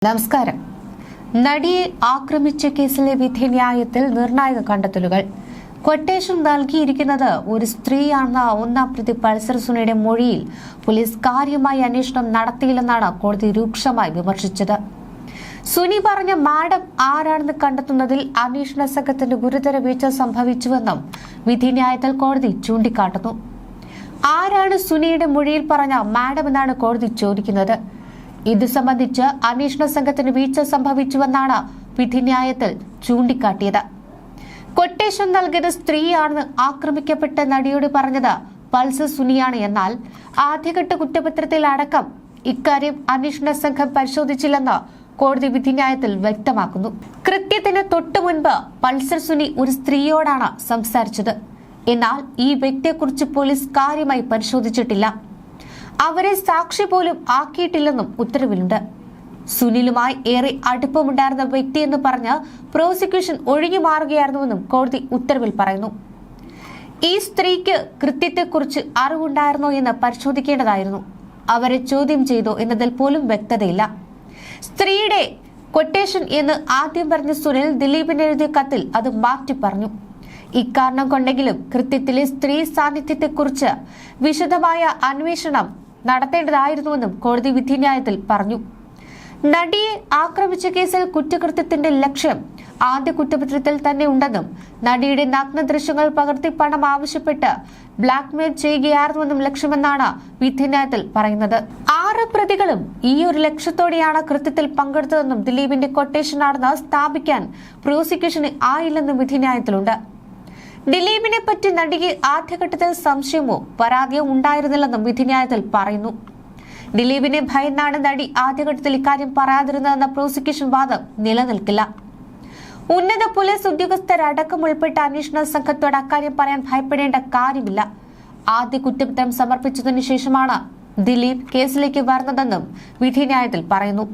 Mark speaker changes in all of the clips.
Speaker 1: നമസ്കാരം. നടിയെ ആക്രമിച്ച കേസിലെ വിധിന്യായത്തിൽ നിർണായക കണ്ടെത്തലുകൾ. ക്വട്ടേഷൻ നൽകിയിരിക്കുന്നത് ഒരു സ്ത്രീയാണെന്ന ഒന്നാം പ്രതി പൾസർ സുനിയുടെ മൊഴിയിൽ പോലീസ് കാര്യമായി അന്വേഷണം നടത്തിയില്ലെന്നാണ് കോടതി രൂക്ഷമായി വിമർശിച്ചത്. സുനി പറഞ്ഞ മാഡം ആരാണെന്ന് കണ്ടെത്തുന്നതിൽ അന്വേഷണ സംഘത്തിന് ഗുരുതര വീഴ്ച സംഭവിച്ചുവെന്നും വിധിന്യായത്തിൽ കോടതി ചൂണ്ടിക്കാട്ടുന്നു. ആരാണ് സുനിയുടെ മൊഴിയിൽ പറഞ്ഞ മാഡം എന്നാണ് കോടതി ചോദിക്കുന്നത്. ഇത് സംബന്ധിച്ച് അന്വേഷണ സംഘത്തിന് വീഴ്ച സംഭവിച്ചുവെന്നാണ് വിധിന്യായത്തിൽ ചൂണ്ടിക്കാട്ടിയത്. കൊട്ടേഷൻ നൽകിയത് സ്ത്രീയാണെന്ന് ആക്രമിക്കപ്പെട്ട നടിയോട് പറഞ്ഞത് പൾസർ സുനിയാണ്. എന്നാൽ ആദ്യഘട്ട കുറ്റപത്രത്തിൽ അടക്കം ഇക്കാര്യം അന്വേഷണ സംഘം പരിശോധിച്ചില്ലെന്ന് കോടതി വിധിന്യായത്തിൽ വ്യക്തമാക്കുന്നു. കൃത്യത്തിന് തൊട്ടു മുൻപ് പൾസർ സുനി ഒരു സ്ത്രീയോടാണ് സംസാരിച്ചത്. എന്നാൽ ഈ വ്യക്തിയെക്കുറിച്ച് പോലീസ് കാര്യമായി പരിശോധിച്ചിട്ടില്ല. അവരെ സാക്ഷി പോലും ആക്കിയിട്ടില്ലെന്നും ഉത്തരവിലുണ്ട്. സുനിലുമായി ഏറെ അടുപ്പമുണ്ടായിരുന്ന വ്യക്തിയെന്ന് പറഞ്ഞ് പ്രോസിക്യൂഷൻ ഒഴിഞ്ഞു മാറുകയായിരുന്നുവെന്നും കോടതി ഉത്തരവിൽ പറയുന്നു. ഈ സ്ത്രീക്ക് കൃത്യത്തെക്കുറിച്ച് അറിവുണ്ടായിരുന്നോ എന്ന് പരിശോധിക്കേണ്ടതായിരുന്നു. അവരെ ചോദ്യം ചെയ്തോ എന്നതിൽ പോലും വ്യക്തതയില്ല. സ്ത്രീയുടെ കൊട്ടേഷൻ എന്ന് ആദ്യം പറഞ്ഞ സുനിൽ ദിലീപിന് എഴുതിയ കത്തിൽ അത് മാറ്റി പറഞ്ഞു. ഇക്കാരണം കൊണ്ടെങ്കിലും കൃത്യത്തിലെ സ്ത്രീ സാന്നിധ്യത്തെക്കുറിച്ച് വിശദമായ അന്വേഷണം നടത്തേണ്ടതായിരുന്നുവെന്നും കോടതി വിധിന്യായത്തിൽ പറഞ്ഞു. നടിയെ ആക്രമിച്ച കേസിൽ കുറ്റകൃത്യത്തിന്റെ ലക്ഷ്യം ആദ്യ കുറ്റപത്രത്തിൽ തന്നെ ഉണ്ടെന്നും നടിയുടെ നഗ്ന ദൃശ്യങ്ങൾ പകർത്തി പണം ആവശ്യപ്പെട്ട് ബ്ലാക്ക്മെയിൽ ചെയ്യുകയായിരുന്നുവെന്നും ലക്ഷ്യമെന്നാണ് വിധിന്യായത്തിൽ പറയുന്നത്. 6 പ്രതികളും ഈ ഒരു ലക്ഷ്യത്തോടെയാണ് കൃത്യത്തിൽ പങ്കെടുത്തതെന്നും ദിലീപിന്റെ കൊട്ടേഷനാണെന്ന് സ്ഥാപിക്കാൻ പ്രോസിക്യൂഷന് ആയില്ലെന്നും വിധിന്യായത്തിലുണ്ട്. ദിലീപിനെ പറ്റി നടിക്ക് ആദ്യഘട്ടത്തിൽ സംശയമോ പരാതിയോ ഉണ്ടായിരുന്നില്ലെന്നും വിധിന്യായത്തിൽ പറയുന്നു. ദിലീപിനെ ഭയന്നാണ് നടി ആദ്യഘട്ടത്തിൽ ഇക്കാര്യം പറയാതിരുന്നതെന്ന പ്രോസിക്യൂഷൻ വാദം നിലനിൽക്കില്ല. ഉന്നത പോലീസ് ഉദ്യോഗസ്ഥരടക്കം ഉൾപ്പെട്ട അന്വേഷണ സംഘത്തോട് അക്കാര്യം പറയാൻ ഭയപ്പെടേണ്ട കാര്യമില്ല. ആദ്യ കുറ്റപത്രം സമർപ്പിച്ചതിനു ശേഷമാണ് ദിലീപ് കേസിലേക്ക് വരുന്നതെന്നും വിധിന്യായത്തിൽ പറയുന്നു.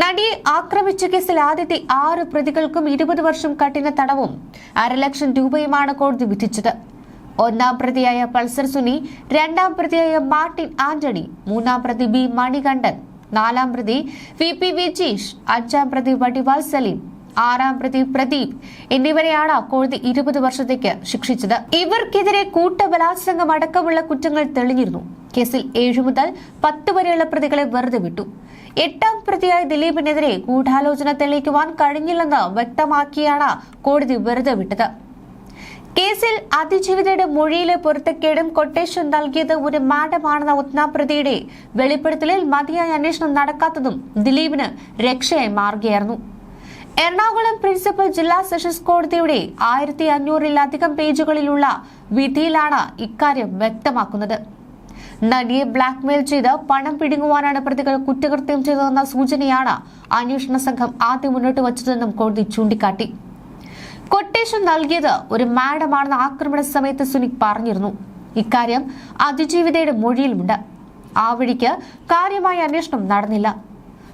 Speaker 1: നടിയെ ആക്രമിച്ച കേസിൽ ആദ്യത്തെ 6 പ്രതികൾക്കും 20 വർഷം കഠിന തടവും 1.5 ലക്ഷം രൂപയുമാണ് കോടതി വിധിച്ചത്. ഒന്നാം പ്രതിയായ പൾസർ സുനി, രണ്ടാം പ്രതിയായ മാർട്ടിൻ ആന്റണി, മൂന്നാം പ്രതി ബി മണികണ്ഠൻ, നാലാം പ്രതി VP വിജീഷ്, അഞ്ചാം പ്രതി വടിവാൾ സലീം, ആറാം പ്രതി പ്രദീപ് എന്നിവരെയാണ് കോടതി 20 വർഷത്തേക്ക് ശിക്ഷിച്ചത്. ഇവർക്കെതിരെ കൂട്ടബലാത്സംഗം അടക്കമുള്ള കുറ്റങ്ങൾ തെളിഞ്ഞിരുന്നു. കേസിൽ 7 മുതൽ 10 വരെയുള്ള പ്രതികളെ വെറുതെ വിട്ടു. 8ാം പ്രതിയായ ദിലീപിനെതിരെ ഗൂഢാലോചന തെളിയിക്കുവാൻ കഴിഞ്ഞില്ലെന്ന് വ്യക്തമാക്കിയാണ് കോടതി വെറുതെ വിട്ടത്. കേസിൽ അതിജീവിതയുടെ മൊഴിയിലെ പൊരുത്തക്കേടും കൊട്ടേഷൻ നൽകിയത് ഒരു മാഡമാണെന്ന ഒന്നാം പ്രതിയുടെ വെളിപ്പെടുത്തലിൽ മതിയായ അന്വേഷണം നടക്കാത്തതും ദിലീപിന് രക്ഷയായി മാറുകയായിരുന്നു. എറണാകുളം പ്രിൻസിപ്പൽ ജില്ലാ സെഷൻസ് കോടതിയുടെ 1500-ലധികം പേജുകളിലുള്ള വിധിയിലാണ് ഇക്കാര്യം വ്യക്തമാക്കുന്നത്. നടിയെ ബ്ലാക്ക്മെയിൽ ചെയ്ത് പണം പിടുങ്ങുവാനാണ് പ്രതികൾ കുറ്റകൃത്യം ചെയ്തതെന്ന സൂചനയാണ് അന്വേഷണ സംഘം ആദ്യം മുന്നോട്ട് വച്ചതെന്നും കോടതി ചൂണ്ടിക്കാട്ടി. കൊട്ടേഷൻ നൽകിയത് ഒരു മാഡമാണെന്ന് ആക്രമണ സമയത്ത് സുനി പറഞ്ഞിരുന്നു. ഇക്കാര്യം അതിജീവിതയുടെ മൊഴിയിലുമുണ്ട്. ആ വഴിക്ക് കാര്യമായ അന്വേഷണം നടന്നില്ല.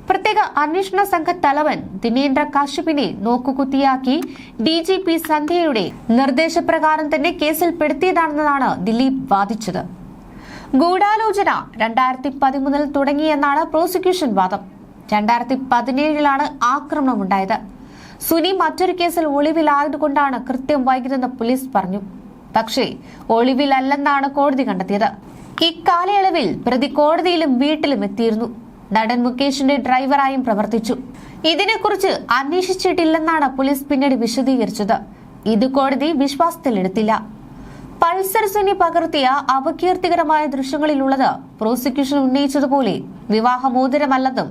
Speaker 1: പ്രത്യേക അന്വേഷണ സംഘ തലവൻ ദിനേന്ദ്ര കാശ്യപിനെ നോക്കുകുത്തിയാക്കി DGP സന്ധ്യയുടെ നിർദ്ദേശപ്രകാരം തന്നെ കേസിൽ പെടുത്തിയതാണെന്നാണ് ദിലീപ് വാദിച്ചത്. ഗൂഢാലോചന 2013 തുടങ്ങിയെന്നാണ് പ്രോസിക്യൂഷൻ വാദം. 2017 ആക്രമണമുണ്ടായത്. സുനി മറ്റൊരു കേസിൽ ഒളിവിലായതുകൊണ്ടാണ് കൃത്യം വൈകിയതെന്ന് പോലീസ് പറഞ്ഞു. പക്ഷേ ഒളിവിലല്ലെന്നാണ് കോടതി കണ്ടെത്തിയത്. ഇക്കാലയളവിൽ പ്രതി കോടതിയിലും വീട്ടിലും എത്തിയിരുന്നു. നടൻ മുകേഷിന്റെ ഡ്രൈവറായും പ്രവർത്തിച്ചു. ഇതിനെക്കുറിച്ച് അന്വേഷിച്ചിട്ടില്ലെന്നാണ് പോലീസ് പിന്നീട് വിശദീകരിച്ചത്. ഇത് കോടതി വിശ്വാസത്തിലെടുത്തില്ല. പൾസർ സുനി പകർത്തിയ അപകീർത്തികരമായ ദൃശ്യങ്ങളിലുള്ളത് പ്രോസിക്യൂഷൻ ഉന്നയിച്ചതുപോലെ വിവാഹമോതിരമല്ലെന്നും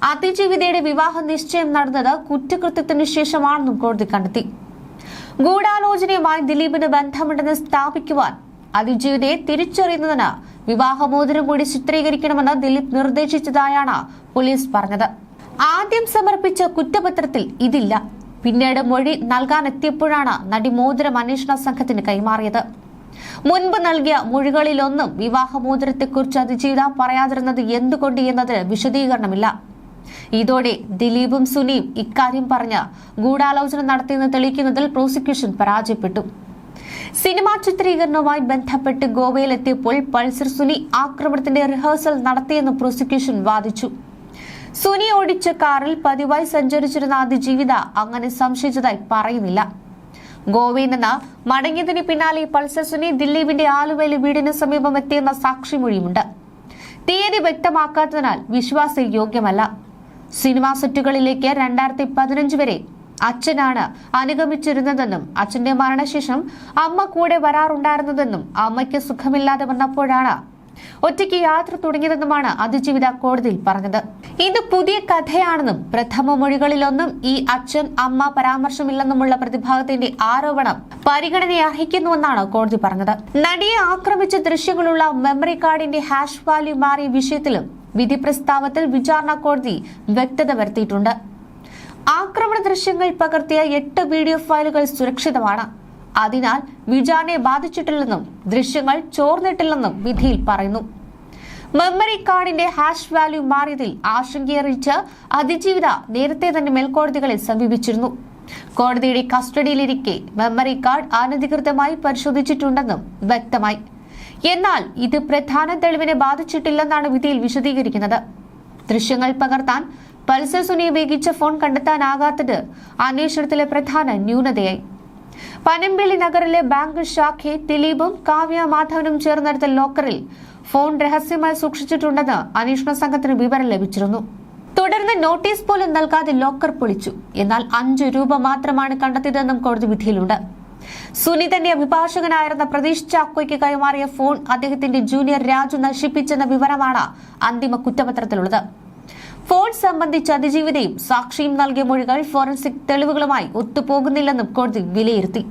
Speaker 1: അതിജീവിതയുടെ വിവാഹ നിശ്ചയം നടന്നത് കുറ്റകൃത്യത്തിനു ശേഷമാണെന്നും കോടതി കണ്ടെത്തി. ഗൂഢാലോചനയുമായി ദിലീപിന് ബന്ധമുണ്ടെന്ന് സ്ഥാപിക്കുവാൻ അതിജീവിതയെ തിരിച്ചറിയുന്നതിന് വിവാഹമോതിരം കൂടി ചിത്രീകരിക്കണമെന്ന് ദിലീപ് നിർദ്ദേശിച്ചതായാണ് പോലീസ് പറഞ്ഞത്. ആദ്യം സമർപ്പിച്ച കുറ്റപത്രത്തിൽ ഇതില്ല. പിന്നീട് മൊഴി നൽകാനെത്തിയപ്പോഴാണ് നടി മോതിരം അന്വേഷണ സംഘത്തിന് കൈമാറിയത്. മുൻപ് നൽകിയ മൊഴികളിലൊന്നും വിവാഹമോതിരത്തെക്കുറിച്ച് അതിജീവിത പറയാതിരുന്നത് എന്തുകൊണ്ട് എന്നതിന് വിശദീകരണമില്ല. ഇതോടെ ദിലീപും സുനിയും ഇക്കാര്യം പറഞ്ഞ് ഗൂഢാലോചന നടത്തിയെന്ന് തെളിയിക്കുന്നതിൽ പ്രോസിക്യൂഷൻ പരാജയപ്പെട്ടു. സിനിമാ ചിത്രീകരണവുമായി ബന്ധപ്പെട്ട് ഗോവയിലെത്തിയപ്പോൾ പൾസർ സുനി ആക്രമണത്തിന്റെ റിഹേഴ്സൽ നടത്തിയെന്ന് പ്രോസിക്യൂഷൻ വാദിച്ചു. സുനി ഓടിച്ച കാറിൽ പതിവായി സഞ്ചരിച്ചിരുന്ന അതിജീവിത അങ്ങനെ സംശയിച്ചതായി പറയുന്നില്ല. ഗോവയിൽ നിന്ന് മടങ്ങിയതിന് പിന്നാലെ പൾസർ സുനി ദിലീപിന്റെ ആലുവയിലെ വീടിന് സമീപം എത്തിയെന്ന സാക്ഷിമൊഴിയുമുണ്ട്. തീയതി വ്യക്തമാക്കാത്തതിനാൽ വിശ്വാസയോഗ്യമല്ല. സിനിമാ സെറ്റുകളിലേക്ക് 2015 വരെ അച്ഛനാണ് അനുഗമിച്ചിരുന്നതെന്നും അച്ഛന്റെ മരണശേഷം അമ്മ കൂടെ വരാറുണ്ടായിരുന്നതെന്നും അമ്മയ്ക്ക് സുഖമില്ലാതെ വന്നപ്പോഴാണ് ഒറ്റയ്ക്ക് യാത്ര തുടങ്ങിയതെന്നുമാണ് അതിജീവിത കോടതിയിൽ പറഞ്ഞത്. ഇത് പുതിയ കഥയാണെന്നും പ്രഥമ മൊഴികളിലൊന്നും ഈ അച്ഛൻ അമ്മ പരാമർശമില്ലെന്നുമുള്ള പ്രതിഭാഗത്തിന്റെ ആരോപണം പരിഗണന അർഹിക്കുന്നുവെന്നാണ് കോടതി പറഞ്ഞത്. നടിയെ ആക്രമിച്ച ദൃശ്യങ്ങളുള്ള മെമ്മറി കാർഡിന്റെ ഹാഷ് വാല്യൂ മാറിയ വിഷയത്തിലും വിധി പ്രസ്താവത്തിൽ വിചാരണ കോടതി വ്യക്തത വരുത്തിയിട്ടുണ്ട്. ആക്രമണ ദൃശ്യങ്ങൾ പകർത്തിയ 8 വീഡിയോ ഫയലുകൾ സുരക്ഷിതമാണ്. അതിനാൽ വിചാരണയെ ബാധിച്ചിട്ടില്ലെന്നും ദൃശ്യങ്ങൾ ചോർന്നിട്ടില്ലെന്നും വിധിയിൽ പറയുന്നു. മെമ്മറി കാർഡിന്റെ ഹാഷ് വാല്യൂ മാറിയതിൽ ആശങ്കയറിയിച്ച് അതിജീവിത നേരത്തെ തന്നെ മേൽക്കോടതികളെ സമീപിച്ചിരുന്നു. കോടതിയുടെ കസ്റ്റഡിയിലിരിക്കെ മെമ്മറി കാർഡ് അനധികൃതമായി പരിശോധിച്ചിട്ടുണ്ടെന്നും വ്യക്തമായി. എന്നാൽ ഇത് പ്രധാന തെളിവിനെ ബാധിച്ചിട്ടില്ലെന്നാണ് വിധിയിൽ വിശദീകരിക്കുന്നത്. ദൃശ്യങ്ങൾ പകർത്താൻ പൾസർ സുനി ഉപയോഗിച്ച ഫോൺ കണ്ടെത്താനാകാത്തത് അന്വേഷണത്തിലെ പ്രധാന ന്യൂനതയായി. പനമ്പിള്ളി നഗറിലെ ബാങ്ക് ശാഖയെ ദിലീപും കാവ്യ മാധവനും ചേർന്നെടുത്ത ലോക്കറിൽ ഫോൺ രഹസ്യമായി സൂക്ഷിച്ചിട്ടുണ്ടെന്ന് അന്വേഷണ സംഘത്തിന് വിവരം ലഭിച്ചിരുന്നു. തുടർന്ന് നോട്ടീസ് പോലും നൽകാതെ ലോക്കർ പൊളിച്ചു. എന്നാൽ 5 രൂപ മാത്രമാണ് കണ്ടെത്തിയതെന്നും കോടതി വിധിയിലുണ്ട്. സുനി തന്നെ അഭിഭാഷകനായിരുന്ന പ്രതീഷ് ചാക്കോയ്ക്ക് കൈമാറിയ ഫോൺ അദ്ദേഹത്തിന്റെ ജൂനിയർ രാജു നശിപ്പിച്ചെന്ന വിവരമാണ് അന്തിമ കുറ്റപത്രത്തിലുള്ളത്. ഫോൺ സംബന്ധിച്ച് അതിജീവിതയും സാക്ഷിയും നൽകിയ മൊഴികൾ ഫോറൻസിക് തെളിവുകളുമായി ഒത്തുപോകുന്നില്ലെന്നും കോടതി വിലയിരുത്തി.